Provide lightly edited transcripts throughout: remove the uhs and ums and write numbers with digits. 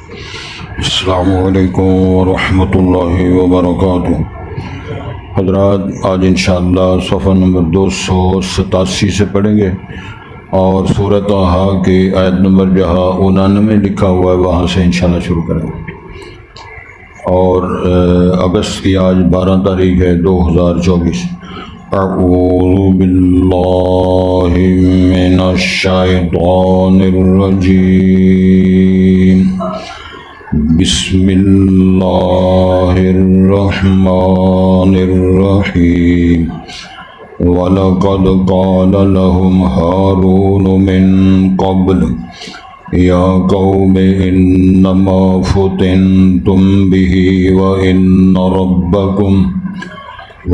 السلام علیکم ورحمۃ اللہ وبرکاتہ۔ حضرات، آج انشاءاللہ صفحہ نمبر 287 سے پڑھیں گے اور سورہ طٰہٰ کی آیت نمبر جہاں 99 لکھا ہوا ہے وہاں سے انشاءاللہ شروع کریں گے۔ اور اگست کی آج 12 تاریخ ہے 2024۔ اعوذ باللہ من الشیطان الرجیم، بسم اللہ الرحمن الرحیم۔ وَلَقَدْ قَالَ لَهُمْ هَارُونُ مِن قَبْلُ يَا قَوْمِ إِنَّمَا فُتِنْتُمْ بِهِ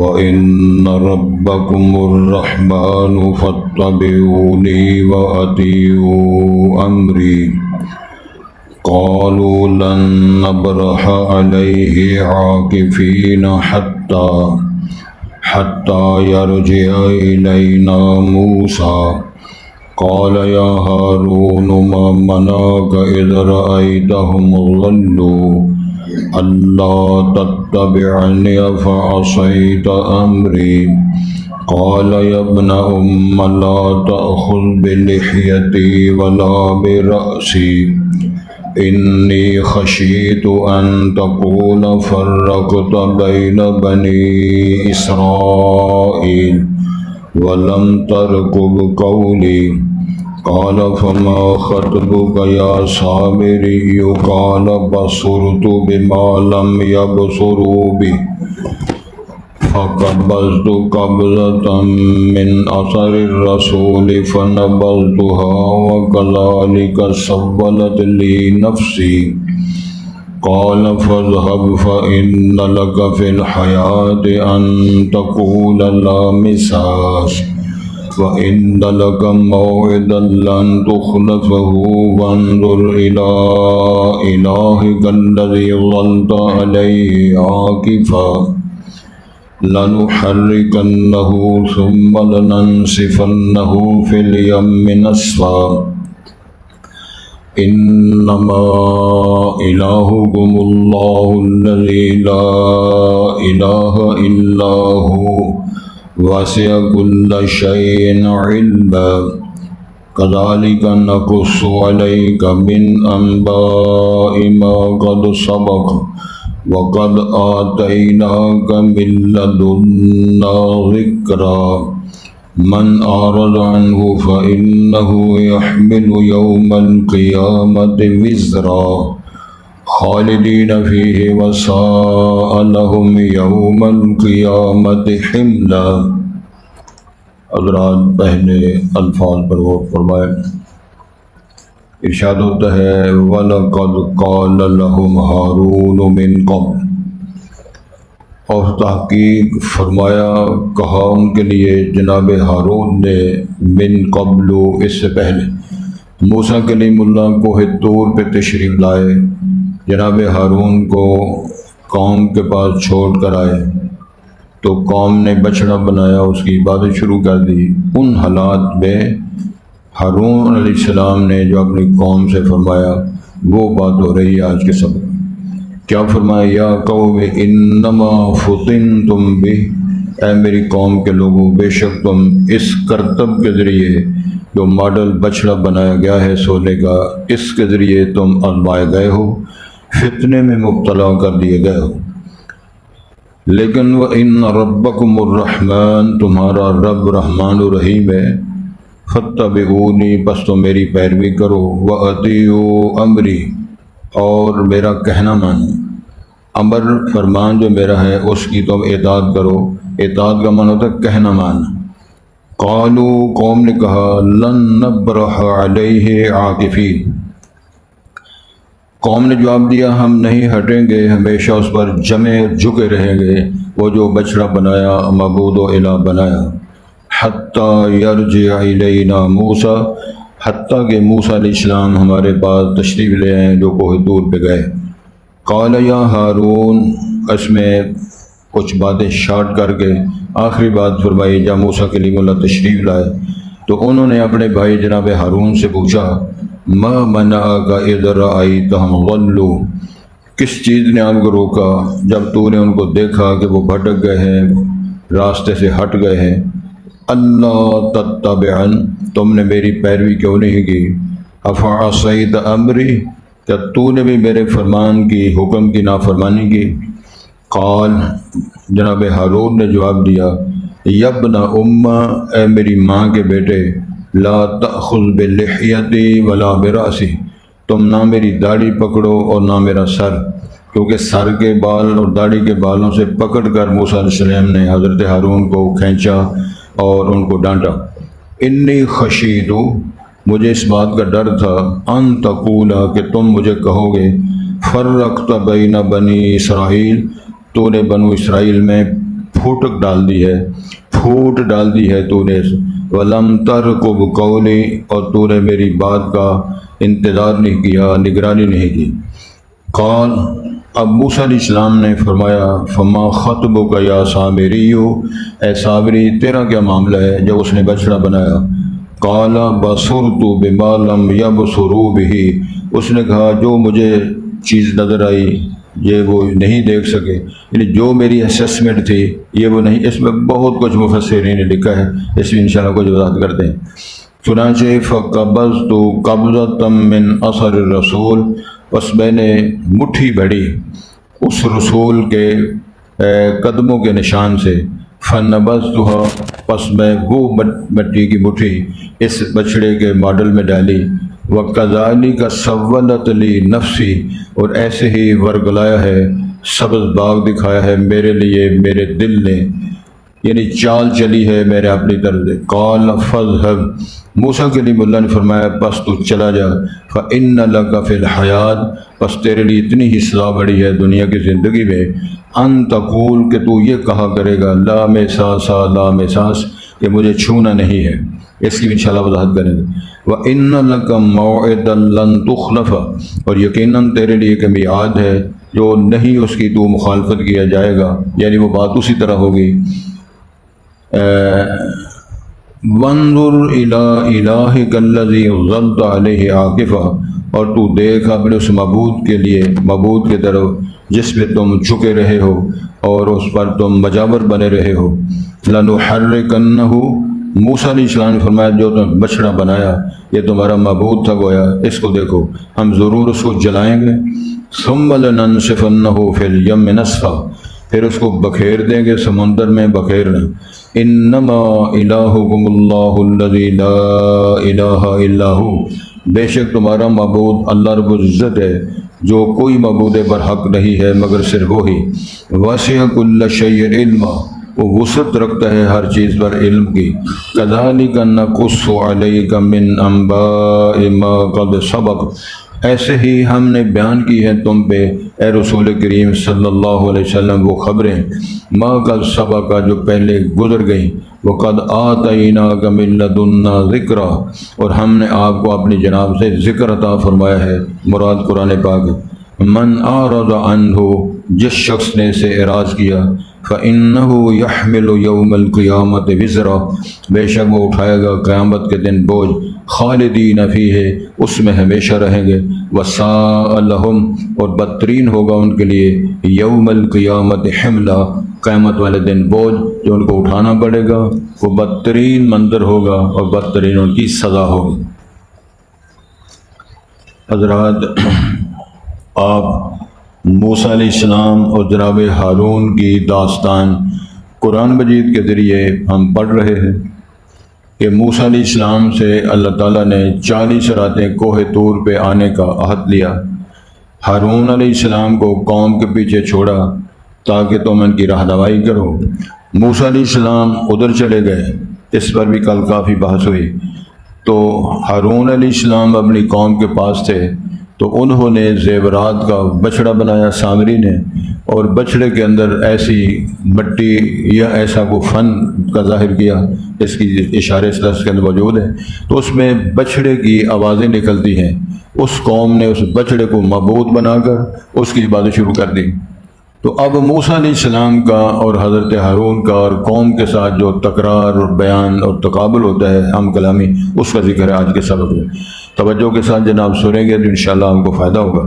وَإِنَّ رَبَّكُمُ الرَّحْمَنُ فَاتَّبِعُونِي وَأَطِيعُوا أَمْرِي۔ قالوا لن نبرح عليه عاكفين حتى يرجع إلينا موسى۔ قال يا هارون ما منعك إذ رأيتهم ضلوا ألا تتبعني أفعصيت أمري؟ قال يا ابن أم لا تأخذ بلحيتي ولا برأسي إني خشيت أن تقول فرقت بين بني إسرائيل ولم ترقب قولي۔ قال فما خطبك يا سامري؟ قال بصرت بما لم يبصروا به فقبضت قبضة من أثر الرسول فنبذتها وكذلك سولت لي نفسي۔ قال فاذهب فإن لك في الحياة أن تقول لا مساس وإن لك موعدا لن تخلفه وانظر إلى إلهك الذي ظلت عليه عاكفا لنحركنه ثم لننسفنه في اليم نسفا إنما إلهكم الله الذي لا إله إلا هو وسع كل شيء علما كذلك نقص عليك من أنباء ما قد سبق وقد آتيناك من لدنا ذكرا من أعرض عنه فإنه يحمل يوم القيامة وزرا خالدين فيه وساء لهم يوم القيامة حملا۔ حضرات، پہلے الفاظ پر غور فرمائیں۔ ارشاد ہوتا ہے وَلَقَدْ قَالَ لَهُمْ هَارُونُ مِن قَبْلُ، اور تحقیق فرمایا کہا ان کے لیے جناب ہارون نے من قبل، اس سے پہلے۔ موسیٰ کلیم اللہ کوہ طور پہ تشریف لائے، جناب ہارون کو قوم کے پاس چھوڑ کر آئے تو قوم نے بچڑا بنایا، اس کی عبادت شروع کر دی۔ ان حالات میں ہارون علیہ السلام نے جو اپنی قوم سے فرمایا وہ بات ہو رہی ہے آج کے سبق۔ کیا فرمایا؟ یا قوم انما فتنتم بہ، اے میری قوم کے لوگوں، بے شک تم اس کرتب کے ذریعے جو ماڈل بچڑا بنایا گیا ہے سونے کا، اس کے ذریعے تم آزمائے گئے ہو، فتنے میں مبتلا کر دیے گئے ہو۔ لیکن وَإِنَّ رَبَّكُمُ الرَّحْمَنُ، تمہارا رب رحمان الرحیم ہے۔ فَاتَّبِعُونِی، پس تم میری پیروی کرو، وَأَطِیعُوا أَمْرِی، اور میرا کہنا مانو۔ امر فرمان جو میرا ہے اس کی تم اطاعت کرو۔ اطاعت کا معنی ہوتا ہے کہنا ماننا۔ قالوا، قوم نے کہا لن نبرح علیہ عاکفین، قوم نے جواب دیا ہم نہیں ہٹیں گے، ہمیشہ اس پر جمے جھکے رہیں گے، وہ جو بچڑا بنایا، معبود و الہ بنایا۔ حتیٰ یرجع الینا موسیٰ، حتیٰ کہ موسیٰ علیہ السلام ہمارے پاس تشریف لے آئیں جو کوہ طور پہ گئے۔ قال یا ہارون، اس میں کچھ باتیں شارٹ کر کے آخری بات فرمائی جب موسیٰ کلیم اللہ تشریف لائے تو انہوں نے اپنے بھائی جناب ہارون سے پوچھا ما منعک اذ رأیتہم ضلوا، کس چیز نے آپ کو روکا جب تو نے ان کو دیکھا کہ وہ بھٹک گئے ہیں، راستے سے ہٹ گئے ہیں؟ اللہ تتبعن، تم نے میری پیروی کیوں نہیں کی؟ افعصیت امری، کیا تو نے بھی میرے فرمان کی، حکم کی نافرمانی کی؟ قال، جناب ہارون نے جواب دیا، یبن امہ، اے میری ماں کے بیٹے، لا تأخذ بلحیتی ولا براسی، تم نہ میری داڑھی پکڑو اور نہ میرا سر، کیونکہ سر کے بال اور داڑھی کے بالوں سے پکڑ کر موسیٰ علیہ السلام نے حضرت ہارون کو کھینچا اور ان کو ڈانٹا۔ انی خشیت، مجھے اس بات کا ڈر تھا، ان تقولا، کہ تم مجھے کہو گے، فرقت بین بنی اسرائیل، تو نے بنو اسرائیل میں پھوٹ ڈال دی ہے تو نے، ولم ترقب قولی، اور تو نے میری بات کا انتظار نہیں کیا، نگرانی نہیں کی۔ قال، اب موسیٰ علیہ السلام نے فرمایا، فما خطبک یا سامری، اے سامری تیرا کیا معاملہ ہے جب اس نے بچڑا بنایا؟ قال بصرت بما لم یبصروا بہ، اس نے کہا جو مجھے چیز نظر آئی یہ وہ نہیں دیکھ سکے، یعنی جو میری اسیسمنٹ تھی یہ وہ نہیں۔ اس میں بہت کچھ مفسرین نے لکھا ہے، اس میں انشاءاللہ کچھ وضاحت کرتے ہیں۔ چنانچہ فقبضت قبضۃ من اثر الرسول، بس میں نے مٹھی بھری اس رسول کے قدموں کے نشان سے، فنبذتها، پس میں وہ مٹی کی مٹھی اس بچڑے کے ماڈل میں ڈالی، وَكَذَلِكَ سَوَّلَتْ لِي نَفْسِي، اور ایسے ہی ورگلایا ہے، سبز باغ دکھایا ہے میرے لیے میرے دل نے، یعنی چال چلی ہے میرے اپنی طرف سے۔ قال فاذهب، موسیٰ کے لیے اللہ نے فرمایا پس تو چلا جا، فإن لك فی الحیات، پس تیرے لیے اتنی ہی سزا بڑی ہے دنیا کی زندگی میں، ان تقول، کہ تو یہ کہا کرے گا، لا مساس لا مساس، کہ مجھے چھونا نہیں ہے۔ اس کی انشاءاللہ وضاحت کریں گے۔ وَإِنَّ لَكَ مَوْعِدًا لَن تُخْلَفَ، اور یقیناً تیرے لیے ایک میعاد ہے جو نہیں اس کی تو مخالفت کیا جائے گا، یعنی وہ بات اسی طرح ہوگی۔ وَانظُرْ إِلَىٰ إِلَٰهِكَ الَّذِي ظَلْتَ عَلَيْهِ عَاكِفًا، اور تو دیکھ اپنے اس معبود کے طرف جس پہ تم جھکے رہے ہو اور اس پر تم مجاور بنے رہے ہو۔ لَنُحَرِّكَنَّهُ، موسیٰ علیہ السلام نے فرمایا جو تم بچڑا بنایا یہ تمہارا معبود تھا، گویا اس کو دیکھو ہم ضرور اس کو جلائیں گے۔ ثُمَّ لَنَنسِفَنَّهُ فِي الْيَمِّ نَسْفًا، پھر اس کو بکھیر دیں گے سمندر میں بکھیرنا۔ انما الہکم اللہ الذی لا الہ الا ہو، بے شک تمہارا معبود اللہ رب العزت ہے جو کوئی معبود برحق نہیں ہے مگر صرف وہی۔ وسع کل شیء علما، وہ وسعت رکھتا ہے ہر چیز پر علم کی۔ کذالک نقص علیک من انباء ما قد سبق، ایسے ہی ہم نے بیان کی ہے تم پہ اے رسول کریم صلی اللہ علیہ وسلم وہ خبریں، ما قد سبق، جو پہلے گزر گئیں، وقد آتیناک من لدنا ذکرا، اور ہم نے آپ کو اپنی جناب سے ذکر عطا فرمایا ہے، مراد قرآن پاک۔ من اعرض عنہ، جس شخص نے اسے اعراض کیا، فإنہ یحمل یوم القیامت وزرا، بے شک وہ اٹھائے گا قیامت کے دن بوجھ، خالدین فیہ، اس میں ہمیشہ رہیں گے، وساء لہم، اور بدترین ہوگا ان کے لیے، یوم القیامت حملا، قیامت والے دن بوجھ جو ان کو اٹھانا پڑے گا وہ بدترین منظر ہوگا اور بدترین ان کی سزا ہوگی۔ حضرات، آپ موسیٰ علیہ السلام اور جناب ہارون کی داستان قرآن مجید کے ذریعے ہم پڑھ رہے ہیں کہ موسیٰ علیہ السلام سے اللہ تعالیٰ نے 40 راتیں کوہ طور پہ آنے کا عہد لیا۔ ہارون علیہ السلام کو قوم کے پیچھے چھوڑا تاکہ تم ان کی رہنمائی کرو۔ موسیٰ علیہ السلام ادھر چلے گئے، اس پر بھی کل کافی بحث ہوئی۔ تو ہارون علیہ السلام اپنی قوم کے پاس تھے تو انہوں نے زیورات کا بچڑا بنایا سامری نے، اور بچڑے کے اندر ایسی مٹی یا ایسا کو فن کا ظاہر کیا، اس کی اشارے اس لفظ کے اندر موجود ہے، تو اس میں بچڑے کی آوازیں نکلتی ہیں۔ اس قوم نے اس بچڑے کو معبود بنا کر اس کی عبادت شروع کر دی۔ تو اب موسیٰ علیہ السلام کا اور حضرت ہارون کا اور قوم کے ساتھ جو تکرار اور بیان اور تقابل ہوتا ہے ہم کلامی، اس کا ذکر ہے آج کے سبق میں۔ توجہ کے ساتھ جناب سنیں گے تو انشاءاللہ ہم کو فائدہ ہوگا۔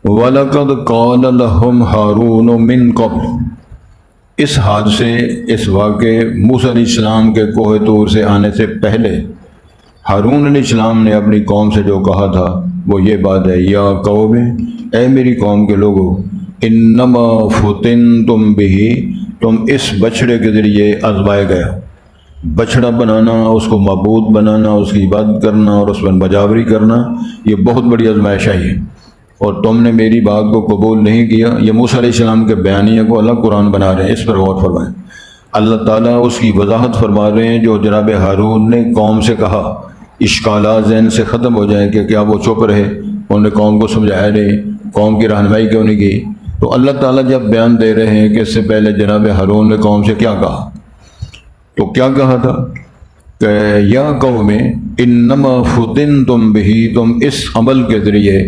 وَلَقَدْ قَالَ لَهُمْ هَارُونُ مِنْ قَبْلُ، اس حادثے، اس واقعے موسیٰ علیہ السلام کے کوہ طور سے آنے سے پہلے ہارون علیہ السلام نے اپنی قوم سے جو کہا تھا وہ یہ بات ہے، یا قوم، اے میری قوم کے لوگوں، انما فتنتم بہ، تم اس بچڑے کے ذریعے آزمائے گئے ہو۔ بچڑا بنانا، اس کو معبود بنانا، اس کی عبادت کرنا اور اس پر بجاوری کرنا، یہ بہت بڑی آزمائش ہے، اور تم نے میری بات کو قبول نہیں کیا۔ یہ موسیٰ علیہ السلام کے بیانیہ کو اللہ قرآن بنا رہے ہیں، اس پر غور فرمائیں۔ اللہ تعالیٰ اس کی وضاحت فرما رہے ہیں جو جناب ہارون نے قوم سے کہا، اشکالات ذہن سے ختم ہو جائیں کہ کیا وہ چپ رہے، انہوں نے قوم کو سمجھایا نہیں، قوم کی رہنمائی کیوں نہیں کی۔ تو اللہ تعالیٰ جب بیان دے رہے ہیں کہ اس سے پہلے جناب ہارون نے قوم سے کیا کہا، تو کیا کہا تھا کہ یا قوم انما فتنتم بہ، تم اس عمل کے ذریعے،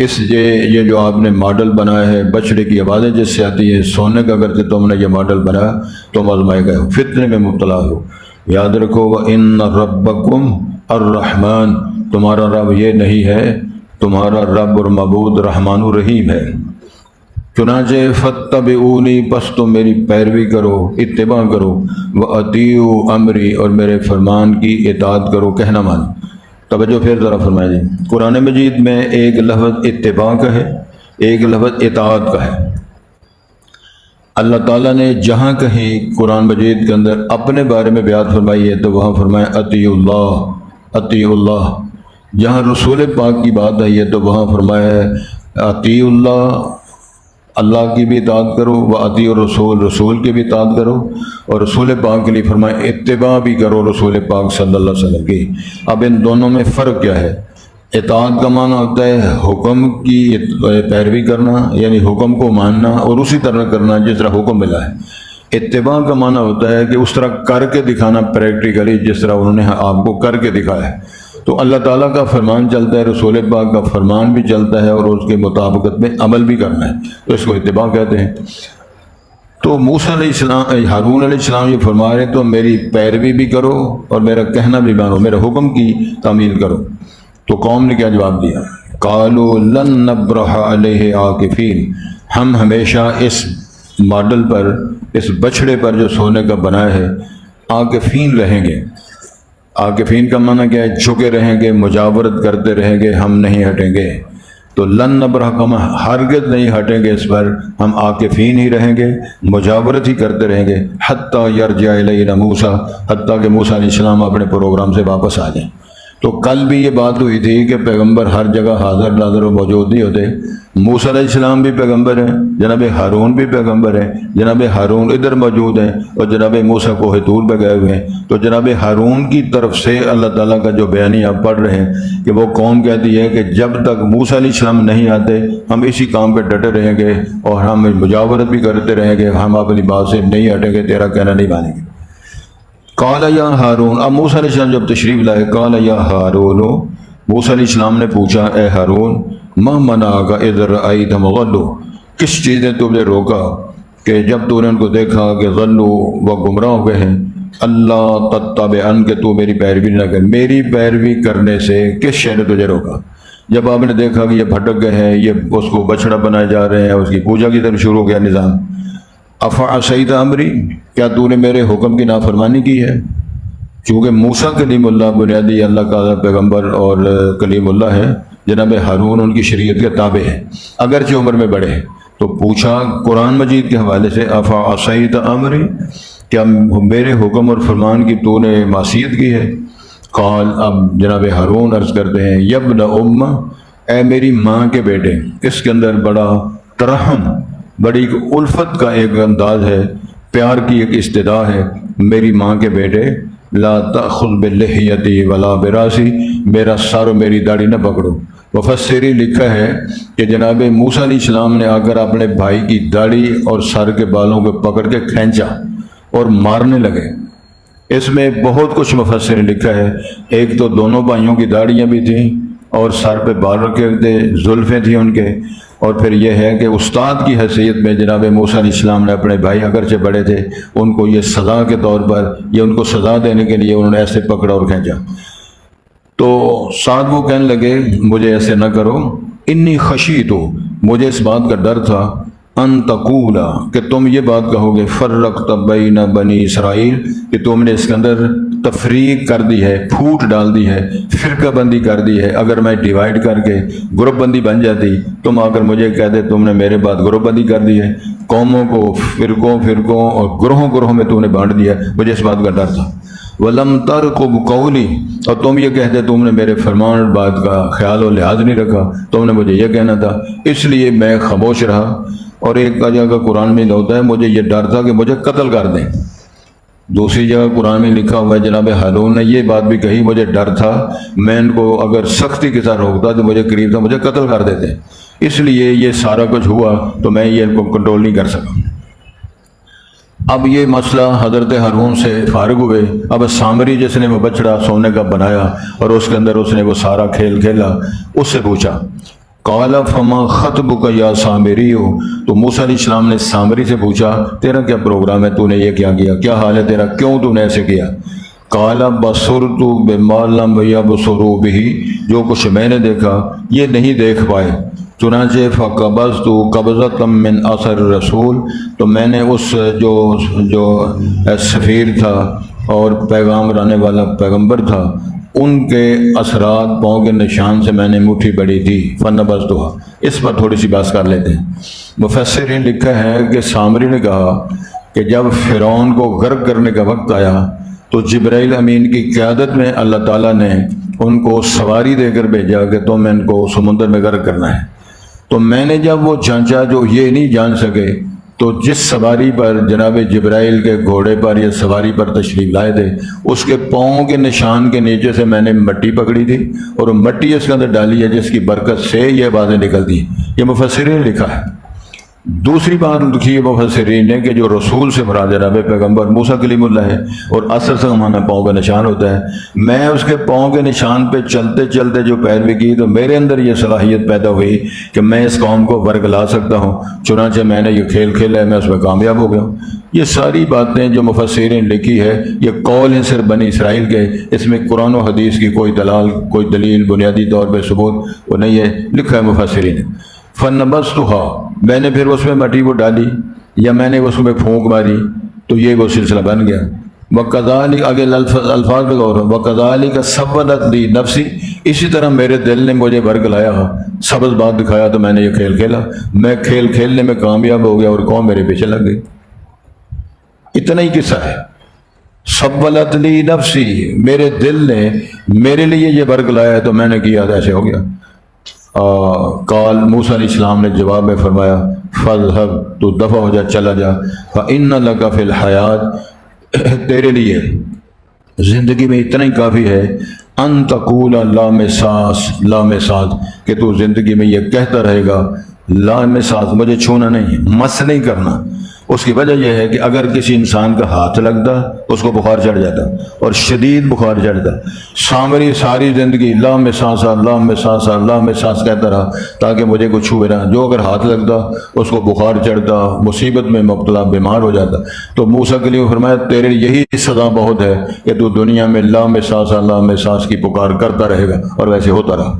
اس یہ جو آپ نے ماڈل بنایا ہے، بچڑے کی عبادت جس سے آتی ہے، سونے کا اگرچہ تم نے یہ ماڈل بنایا، تم آزمائے گئے ہو، فتنے میں مبتلا ہو۔ یاد رکھو وَإِنَّ رَبَّكُمْ الرحمن، تمہارا رب یہ نہیں ہے، تمہارا رب اور معبود رحمان الرحیم ہے۔ چنانچہ فاتبعونی، پس تم میری پیروی کرو، اتباع کرو، وَأَطِیعُوا امری، اور میرے فرمان کی اطاعت کرو، کہنا مانو۔ توجہ پھر ذرا فرمائیں جی، قرآن مجید میں ایک لفظ اتباع کا ہے، ایک لفظ اطاعت کا ہے۔ اللہ تعالیٰ نے جہاں کہیں قرآن مجید کے اندر اپنے بارے میں بیان فرمائی ہے تو وہاں فرمایا اطیعوا اللہ، اطیعوا اللہ۔ جہاں رسول پاک کی بات آئی ہے تو وہاں فرمایا ہے اطیعوا اللہ، اللہ کی بھی اطاعت کرو، و اطیعوا الرسول، رسول کی بھی اطاعت کرو، اور رسول پاک کے لیے فرمایا اتباع بھی کرو رسول پاک صلی اللہ علیہ وسلم کی۔ اب ان دونوں میں فرق کیا ہے؟ اطاعت کا معنی ہوتا ہے حکم کی پیروی کرنا، یعنی حکم کو ماننا اور اسی طرح کرنا جس طرح حکم ملا ہے۔ اتباع کا معنی ہوتا ہے کہ اس طرح کر کے دکھانا، پریکٹیکلی جس طرح انہوں نے آپ کو کر کے دکھایا ہے۔ تو اللہ تعالیٰ کا فرمان چلتا ہے، رسول پاک کا فرمان بھی چلتا ہے، اور اس کے مطابقت میں عمل بھی کرنا ہے، تو اس کو اتباع کہتے ہیں۔ تو موسیٰ علیہ السلام، ہارون علیہ السلام یہ فرما رہے تو میری پیروی بھی کرو اور میرا کہنا بھی مانو، میرے حکم کی تعمیل کرو۔ تو قوم نے کیا جواب دیا؟ قالوا لن نبرح علیہ عاکفین، ہم ہمیشہ اس ماڈل پر، اس بچڑے پر جو سونے کا بنایا ہے، عاکفین رہیں گے۔ عاکفین کا معنی کیا ہے؟ جھکے رہیں گے، مجاورت کرتے رہیں گے، ہم نہیں ہٹیں گے۔ تو لن نبرح کا معنی ہرگز نہیں ہٹیں گے اس پر، ہم عاکفین ہی رہیں گے، مجاورت ہی کرتے رہیں گے، حتیٰ یرجع الینا موسیٰ، حتیٰ کہ موسیٰ علیہ السلام اپنے پروگرام سے واپس آ جائیں۔ تو کل بھی یہ بات ہوئی تھی کہ پیغمبر ہر جگہ حاضر ناظر و موجود نہیں ہوتے۔ موسیٰ علیہ السلام بھی پیغمبر ہیں، جناب ہارون بھی پیغمبر ہیں، جناب ہارون ادھر موجود ہیں اور جناب موسیٰ کوہ طور پہ گئے ہوئے ہیں۔ تو جناب ہارون کی طرف سے اللہ تعالیٰ کا جو بیانیہ آپ پڑھ رہے ہیں کہ وہ قوم کہتی ہے کہ جب تک موسیٰ علیہ السلام نہیں آتے ہم اسی کام پہ ڈٹے رہیں گے اور ہم مجاورت بھی کرتے رہیں گے، ہم اپنی بات سے نہیں ہٹیں گے، تیرا کہنا نہیں مانیں گے۔ قال یا ہارون، اب موسیٰ علیہ السلام جب تشریف لائے، قال یا ہارون، موسیٰ علیہ السلام نے پوچھا اے ہارون، ما منعک اذ رأیتہم غلوا، کس چیز نے تجھے روکا کہ جب تو نے ان کو دیکھا کہ غلوا وہ گمراہ ہو گئے ہیں، اللہ تتبعن، کہ تو میری پیروی نہ کر، میری پیروی کرنے سے کس شے نے تجھے روکا؟ جب آپ نے دیکھا کہ یہ بھٹک گئے ہیں، یہ اس کو بچڑا بنائے جا رہے ہیں، اس کی پوجا کی طرف شروع ہو گیا نظام، افعصیت امری، کیا تو نے میرے حکم کی نافرمانی کی ہے؟ چونکہ موسیٰ کلیم اللہ بنیادی اللہ کا پیغمبر اور کلیم اللہ ہے، جناب ہارون ان کی شریعت کے تابع ہیں، اگرچہ عمر میں بڑے ہیں۔ تو پوچھا قرآن مجید کے حوالے سے افعصیت امری، کیا میرے حکم اور فرمان کی تو نے معصیت کی ہے؟ قال، اب جناب ہارون عرض کرتے ہیں یبن ام، اے میری ماں کے بیٹے، اس کے اندر بڑا ترحم، بڑی ایک الفت کا ایک انداز ہے، پیار کی ایک استدعا ہے، میری ماں کے بیٹے، لا تأخذ بلحیتی ولا براسی، میرا سر و میری داڑھی نہ پکڑو۔ مفسری لکھا ہے کہ جناب موسیٰ علیہ السلام نے آ کر اپنے بھائی کی داڑھی اور سر کے بالوں کو پکڑ کے کھینچا اور مارنے لگے۔ اس میں بہت کچھ مفسر نے لکھا ہے، ایک تو دونوں بھائیوں کی داڑیاں بھی تھیں اور سر پہ بال رکھے ہوئے تھے، زلفیں تھیں ان کے، اور پھر یہ ہے کہ استاد کی حیثیت میں جناب موسیٰ علیہ السلام نے اپنے بھائی اگرچہ بڑے تھے ان کو یہ سزا کے طور پر، یہ ان کو سزا دینے کے لیے انہوں نے ایسے پکڑا اور کھینچا۔ تو سعد وہ کہنے لگے مجھے ایسے نہ کرو، انی خشیت، مجھے اس بات کا ڈر تھا، ان تقولا، کہ تم یہ بات کہو گے، فرقت بین بنی اسرائیل، کہ تم نے اس کے اندر تفریق کر دی ہے، پھوٹ ڈال دی ہے، فرقہ بندی کر دی ہے۔ اگر میں ڈیوائیڈ کر کے گروپ بندی بن جاتی، تم آ کر مجھے کہتے تم نے میرے بعد گروپ بندی کر دی ہے، قوموں کو فرقوں اور گروہوں میں تم نے بانٹ دیا، مجھے اس بات کا ڈر تھا۔ وَلَمْ تَرْقُبْ قَوْلِي، اور تم یہ کہتے تم نے میرے فرمان بات کا خیال و لحاظ نہیں رکھا، تم نے مجھے یہ کہنا تھا، اس لیے میں خاموش رہا۔ اور ایک جگہ قرآن میں ہوتا ہے مجھے یہ ڈر تھا کہ مجھے قتل کر دیں، دوسری جگہ قرآن میں لکھا ہوا ہے جناب ہارون نے یہ بات بھی کہی، مجھے ڈر تھا میں ان کو اگر سختی کے ساتھ روکتا تو مجھے قریب تھا مجھے قتل کر دیتے، اس لیے یہ سارا کچھ ہوا تو میں یہ ان کو کنٹرول نہیں کر سکا۔ اب یہ مسئلہ حضرت ہارون سے فارغ ہوئے، اب سامری جس نے وہ بچڑا سونے کا بنایا اور اس کے اندر اس نے وہ سارا کھیل کھیلا، اس سے پوچھا، قال فما خطبک یا سامری، تو موسیٰ علیہ السلام نے سامری سے پوچھا تیرا کیا پروگرام ہے، تو نے یہ کیا کیا، کیا حال ہے تیرا، کیوں تو نے ایسے کیا؟ قال بصرت بما لم یبصروا بہ، جو کچھ میں نے دیکھا یہ نہیں دیکھ پائے، چنانچہ فقبضت قبضۃ من اثر رسول، تو میں نے اس جو سفیر تھا اور پیغام لانے والا پیغمبر تھا ان کے اثرات پاؤں کے نشان سے میں نے مٹھی بڑی تھی، فنبذتها۔ اس پر تھوڑی سی بات کر لیتے ہیں۔ مفسرین لکھا ہے کہ سامری نے کہا کہ جب فرعون کو غرق کرنے کا وقت آیا تو جبرائیل امین کی قیادت میں اللہ تعالیٰ نے ان کو سواری دے کر بھیجا کہ تم ان کو سمندر میں غرق کرنا ہے، تو میں نے جب وہ جانچا جو یہ نہیں جان سکے، تو جس سواری پر جناب جبرائیل کے گھوڑے پر یا سواری پر تشریف لائے تھے اس کے پاؤں کے نشان کے نیچے سے میں نے مٹی پکڑی تھی اور وہ مٹی اس کے اندر ڈالی ہے جس کی برکت سے یہ باتیں نکلتی ہیں، یہ مفسرین نے لکھا ہے۔ دوسری بات لکھی ہے مفسرین نے کہ جو رسول سے مراد جناب پیغمبر موسیٰ کلیم اللہ ہے، اور اثر سے ہمارا پاؤں کا نشان ہوتا ہے، میں اس کے پاؤں کے نشان پہ چلتے چلتے جو پیروی کی تو میرے اندر یہ صلاحیت پیدا ہوئی کہ میں اس قوم کو ورگلا سکتا ہوں، چنانچہ میں نے یہ کھیل کھیلا ہے، میں اس میں کامیاب ہو گیا ہوں۔ یہ ساری باتیں جو مفسرین لکھی ہے یہ قول ہیں صرف بنی اسرائیل کے، اس میں قرآن و حدیث کی کوئی دلیل بنیادی طور پہ ثبوت وہ نہیں ہے، لکھا ہے مفسرین نے۔ فنبذتها، میں نے پھر اس میں مٹی وہ ڈالی یا میں نے اس میں پھونک ماری تو یہ وہ سلسلہ بن گیا۔ وَكَذَلِكَ، آگے الفاظ پہ غور، وَكَذَلِكَ سَوَّلَتْ لِي نَفْسِي، اسی طرح میرے دل نے مجھے ورگلایا، سبز بات دکھایا تو میں نے یہ کھیل کھیلا، میں کھیل کھیلنے میں کامیاب ہو گیا اور قوم میرے پیچھے لگ گئی۔ اتنا ہی قصہ ہے، سَوَّلَتْ لِي نَفْسِي، میرے دل نے میرے لیے یہ ورگلایا تو میں نے کیا تو ایسے ہو گیا۔ قال موسیٰ علیہ السلام نے جواب میں فرمایا، فَاذْهَبْ، تو دفع ہو جا، چلا جا، فَإِنَّ لَكَ فِي الْحَيَاةِ، تیرے لیے زندگی میں اتنا ہی کافی ہے، ان تقول لا مساس لا مساس، کہ تو زندگی میں یہ کہتا رہے گا لا مساس، مجھے چھونا نہیں، مس نہیں کرنا۔ اس کی وجہ یہ ہے کہ اگر کسی انسان کا ہاتھ لگتا اس کو بخار چڑھ جاتا اور شدید بخار چڑھتا۔ سامری ساری زندگی لا مساسا لا مساسا لا مساس کہتا رہا تاکہ مجھے کچھ چھوئے نہ، جو اگر ہاتھ لگتا اس کو بخار چڑھتا، مصیبت میں مبتلا، بیمار ہو جاتا۔ تو موسیٰ کے لیے فرمایا تیرے یہی سزا بہت ہے کہ تو دنیا میں لا مساسا لا مساس کی پکار کرتا رہے گا، اور ویسے ہوتا رہا۔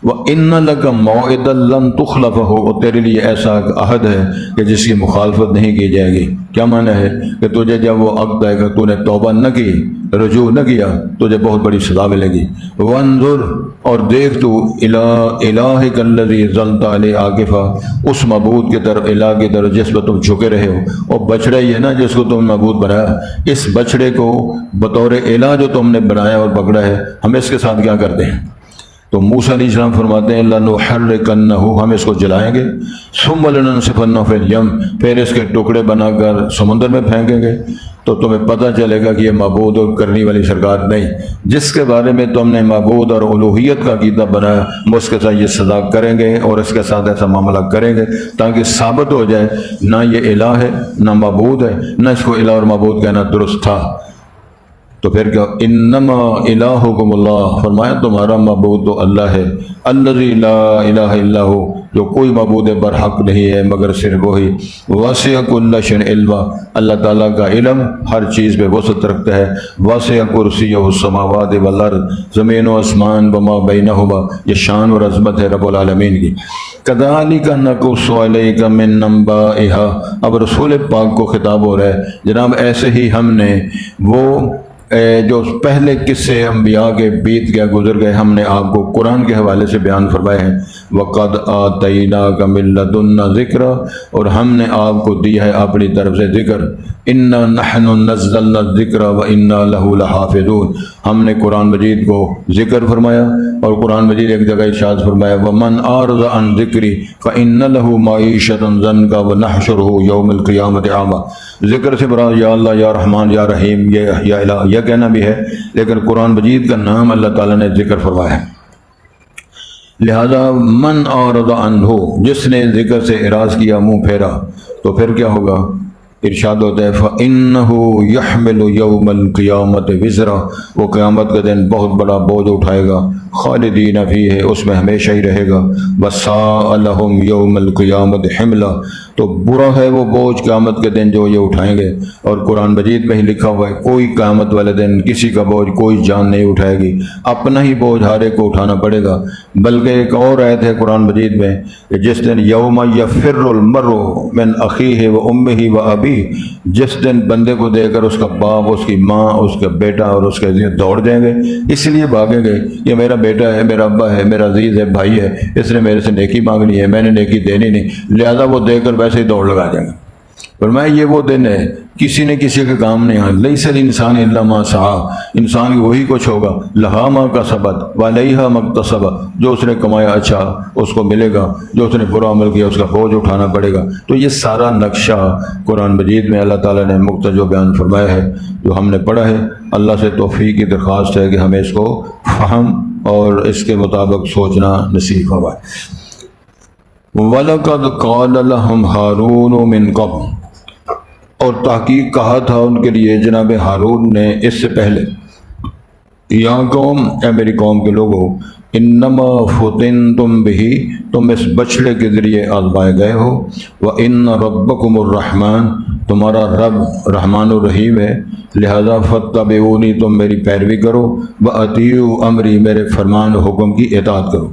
وَإِنَّ لَكَ مَوْعِدًا لَن تُخْلَفَهُ، اور تیرے لیے ایسا عہد ہے کہ جس کی مخالفت نہیں کی جائے گی۔ کیا معنی ہے کہ تجھے جب وہ عقد آئے گا تو نے توبہ نہ کی، رجوع نہ کیا، تجھے بہت بڑی سزا ملے گی۔ وَانظُرْ، اور دیکھ تو إِلَىٰ إِلَٰهِكَ الَّذِي ظَلْتَ عَلَيْهِ عَاكِفًا، اس معبود کی طرف، الہ کی طرف جس پر تم جھکے رہے ہو، اور بچڑا ہی ہے نا جس کو تم معبود بنایا، اس بچڑے کو بطور الہ جو تم نے بنایا اور پکڑا ہے، ہم اس کے ساتھ کیا کرتے ہیں؟ تو موسیٰ علیہ السلام فرماتے ہیں لَنُحَرِّقَنَّهُ، ہم اس کو جلائیں گے، ثُمَّ لَنَنسِفَنَّهُ فِي الْيَمِّ، پھر اس کے ٹکڑے بنا کر سمندر میں پھینکیں گے، تو تمہیں پتہ چلے گا کہ یہ معبود کرنے والی سرکار نہیں، جس کے بارے میں تم نے معبود اور الوہیت کا عقیدہ بنایا، ہم اس کے ساتھ یہ سزا کریں گے اور اس کے ساتھ ایسا معاملہ کریں گے تاکہ ثابت ہو جائے نہ یہ الہ ہے نہ معبود ہے، نہ اس کو الہ اور معبود کہنا درست تھا۔ تو پھر کیا انما الہکم اللہ، فرمایا تمہارا معبود تو اللہ ہے، الذی لا الہ الا ہو، جو کوئی معبود برحق نہیں ہے مگر صرف وہی، واسع کل شیء علما، اللہ تعالیٰ کا علم ہر چیز پہ وسعت رکھتا ہے، واسع کرسیہ السماوات والارض، زمین و آسمان وما بینہما، یہ شان اور عظمت ہے رب العالمین کی۔ کذالک نقص علیک من انبائہا، اب رسول پاک کو خطاب ہو رہا ہے، جناب ایسے ہی ہم نے وہ جو پہلے قصے انبیاء کے بیت گئے گزر گئے، ہم نے آپ کو قرآن کے حوالے سے بیان فرمائے ہیں۔ وَقَدْ آتَيْنَاكَ مِن لَّدُنَّا ذِكْرًا، اور ہم نے آپ کو دیا ہے اپنی طرف سے ذکر، اِنَّا نَحْنُ نَزَّلْنَا الذِّكْرَ وَإِنَّا لَهُ لَحَافِظُونَ، ہم نے قرآن مجید کو ذکر فرمایا، اور قرآن مجید ایک جگہ ارشاد فرمایا وَمَنْ أَعْرَضَ عَنْ ذِكْرِي فَإِنَّ لَهُ مَعِيشَةً ضَنكًا وَنَحْشُرُهُ يَوْمَ الْقِيَامَةِ أَعْمَىٰ۔ ذکر سے مراد یا اللہ، یا رحمان، یا رحیم، یا الہ، یہ کہنا بھی ہے، لیکن قرآن مجید کا نام اللہ تعالیٰ نے ذکر فرمایا ہے۔ لہذا من اعرض عنہ، جس نے ذکر سے اعراض کیا، منہ پھیرا، تو پھر کیا ہوگا؟ ارشاد ہوتا ہے فَإِنَّهُ يَحْمِلُ يَوْمَ الْقِيَامَةِ وِزْرًا، وہ قیامت کے دن بہت بڑا بوجھ اٹھائے گا، خالدین فیہ، اس میں ہمیشہ ہی رہے گا، وَسَاءَ لَهُمْ يَوْمَ الْقِيَامَةِ حِمْلًا، تو برا ہے وہ بوجھ قیامت کے دن جو یہ اٹھائیں گے۔ اور قرآن مجید میں ہی لکھا ہوا ہے کوئی قیامت والے دن کسی کا بوجھ کوئی جان نہیں اٹھائے گی، اپنا ہی بوجھ ہر ایک کو اٹھانا پڑے گا۔ بلکہ ایک اور آیت ہے قرآن مجید میں کہ جس دن یوم یفر المرء من اخیہ و امہ و ابیہ، جس دن بندے کو دے کر اس کا باپ، اس کی ماں، اس کا بیٹا اور اس کے عزیز دوڑ جائیں گے، اس لیے بھاگیں گے کہ میرا بیٹا ہے، میرا ابا ہے، میرا عزیز ہے، بھائی ہے، اس نے میرے سے نیکی مانگنی ہے، میں نے نیکی دینی نہیں، لہذا وہ دے کر ویسے ہی دوڑ لگا جائیں گے۔ فرمایا یہ وہ دن ہے کسی نے کسی کے کام نہیں آئے، لیس الانسان الا ما سعی، انسان کی وہی کچھ ہوگا، لہا ما کسبت وعلیہا ما اکتسب، جو اس نے کمایا اچھا اس کو ملے گا، جو اس نے برا عمل کیا اس کا بوجھ اٹھانا پڑے گا۔ تو یہ سارا نقشہ قرآن مجید میں اللہ تعالیٰ نے مختصر بیان فرمایا ہے، جو ہم نے پڑھا ہے۔ اللہ سے توفیق کی درخواست ہے کہ ہمیں اس کو فہم اور اس کے مطابق سوچنا نصیب ہوا۔ وَلَقَدْ قَالَ لَهُمْ هَارُونُ مِن قَبْلُ، اور تحقیق کہا تھا ان کے لیے جناب ہارون نے اس سے پہلے، یا قوم، اے میری قوم کے لوگوں، انما فتنتم بہ، تم اس بچڑے کے ذریعے آزمائے گئے ہو، وَإِنَّ رَبَّكُمُ الرَّحْمَٰنُ، تمہارا رب رحمان الرحیم ہے، لہذا فاتبعونی، تم میری پیروی کرو، وَأَطِیعُوا امری، میرے فرمان و حکم کی اطاعت کرو۔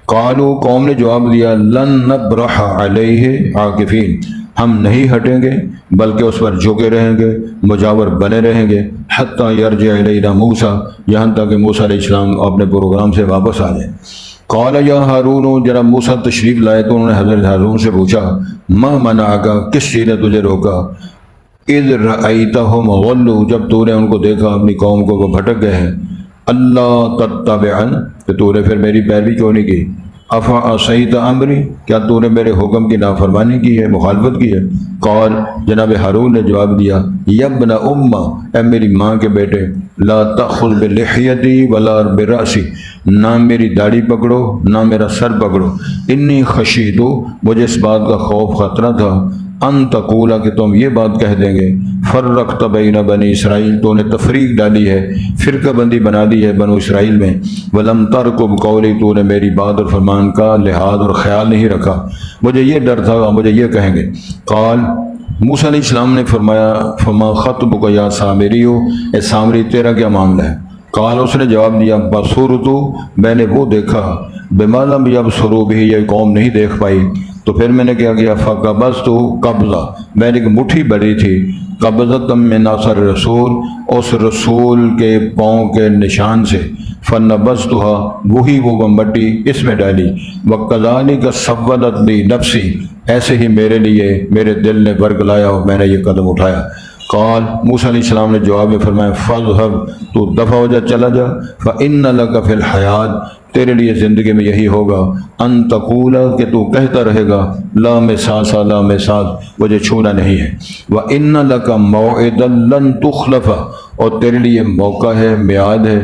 قالوا، قوم نے جواب دیا، لن نبرح علیہ عاکفین، ہم نہیں ہٹیں گے بلکہ اس پر جھکے رہیں گے، مجاور بنے رہیں گے، حتیٰ یرجع الینا موسیٰ، یہاں تک کہ موسیٰ علیہ السلام اپنے پروگرام سے واپس آ جائیں۔ قال یا ہارون، جناب موسیٰ تشریف لائے تو انہوں نے حضرت ہارون سے پوچھا، ما منعک، کس چیز نے تجھے روکا، اذ رأیتہم غلوا، جب تو نے ان کو دیکھا اپنی قوم کو وہ بھٹک گئے ہیں، اللہ تتبعن، کہ تو نے پھر میری پیروی کیوں نہیں کی، افا عصیت امری، کیا تو نے میرے حکم کی نافرمانی کی ہے، مخالفت کی ہے۔ قال، جناب ہارون نے جواب دیا، یبن امہ، اے میری ماں کے بیٹے، لا تأخذ بلحیتی ولا برأسی، نہ میری داڑھی پکڑو نہ میرا سر پکڑو، انی خشیتو، مجھے اس بات کا خوف خطرہ تھا، ان تقولا، کہ تم یہ بات کہہ دیں گے، فرقت بین بنی اسرائیل، تو نے تفریق ڈالی ہے، فرقہ بندی بنا دی ہے بنو اسرائیل میں، ولم ترقب قولی، تو نے میری بات اور فرمان کا لحاظ اور خیال نہیں رکھا، مجھے یہ ڈر تھا مجھے یہ کہیں گے۔ قال، موسیٰ علیہ السلام نے فرمایا، فما خطبک یا سامری، اے سامری تیرا کیا معاملہ ہے؟ قال، اس نے جواب دیا، بصرت، میں نے وہ دیکھا، بما لم یبصروا بہ، یہ قوم نہیں دیکھ پائی، تو پھر میں نے کیا کیا، فقبضت قبضہ، میں نے ایک مٹھی بڑی تھی، قبضۃ من اثر رسول، اس رسول کے پاؤں کے نشان سے، فنبذتها، وہی وہ مٹی اس میں ڈالی، وکذالک سولت لی نفسی، ایسے ہی میرے لیے میرے دل نے ورگلایا اور میں نے یہ قدم اٹھایا۔ قال، موسیٰ علیہ السلام نے جواب میں فرمایا، فاذهب، تو دفع ہو جا، چلا جا، فإن لک فی الحیات، تیرے لیے زندگی میں یہی ہوگا، ان تقولا، کہ تو کہتا رہے گا، لا مساس لا مساس، مجھے چھونا نہیں ہے، وَإِنَّ لَكَ مَوْعِدًا لَن تُخْلَفَ، اور تیرے لیے موقع ہے، میعاد ہے،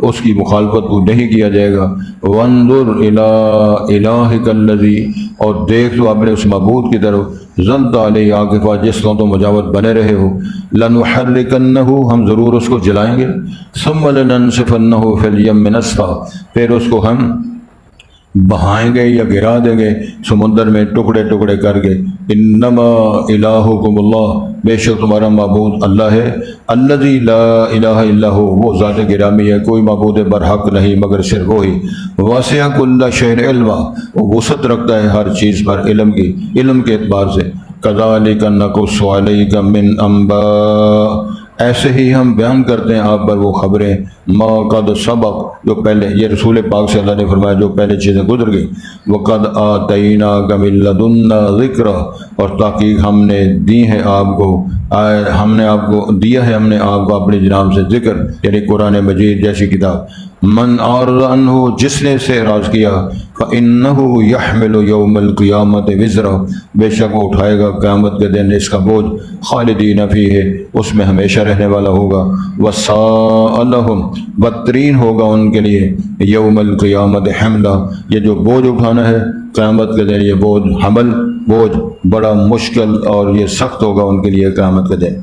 اس کی مخالفت کو نہیں کیا جائے گا، وَانظُرْ إِلَىٰ إِلَٰهِكَ الَّذِي، اور دیکھ تو اپنے اس معبود کی طرف، ظلت علیہ عاکفہ جس کو تم مجاور بنے رہے ہو، لنحرکنہ ہم ضرور اس کو جلائیں گے، ثم لننسفنہ فی الیم نسفا پھر اس کو ہم بہائیں گے یا گرا دیں گے سمندر میں ٹکڑے ٹکڑے کر کے۔ انما الہکم اللہ بے شک تمہارا معبود اللہ ہے، الذی لا الہ الا ہو وہ ذات گرامی ہے، کوئی معبود برحق نہیں مگر صرف وہی۔ واسع کل شیء علما وہ وسعت رکھتا ہے ہر چیز پر علم کی، علم کے اعتبار سے۔ کذالک نقص علیک من انباء ایسے ہی ہم بیان کرتے ہیں آپ پر وہ خبریں ما قد سبق جو پہلے، یہ رسول پاک سے اللہ نے فرمایا جو پہلے چیزیں گزر گئی۔ وقد آتیناک من لدنا ذکرا اور تحقیق ہم نے دی ہے آپ کو، ہم نے آپ کو دیا ہے، ہم نے آپ کو اپنی جناب سے ذکر یعنی قرآن مجید جیسی کتاب۔ من اعرض عنہ جس نے سے اعراض کیا فإنہ یحمل یوم القیامت وزرا بے شک وہ اٹھائے گا قیامت کے دن اس کا بوجھ، خالدین فیہ اس میں ہمیشہ رہنے والا ہوگا، وساء لہم بدترین ہوگا ان کے لیے یوم القیامت حملہ یہ جو بوجھ اٹھانا ہے قیامت کے دن، یہ بوجھ حمل بوجھ بڑا مشکل اور یہ سخت ہوگا ان کے لیے قیامت کے دن۔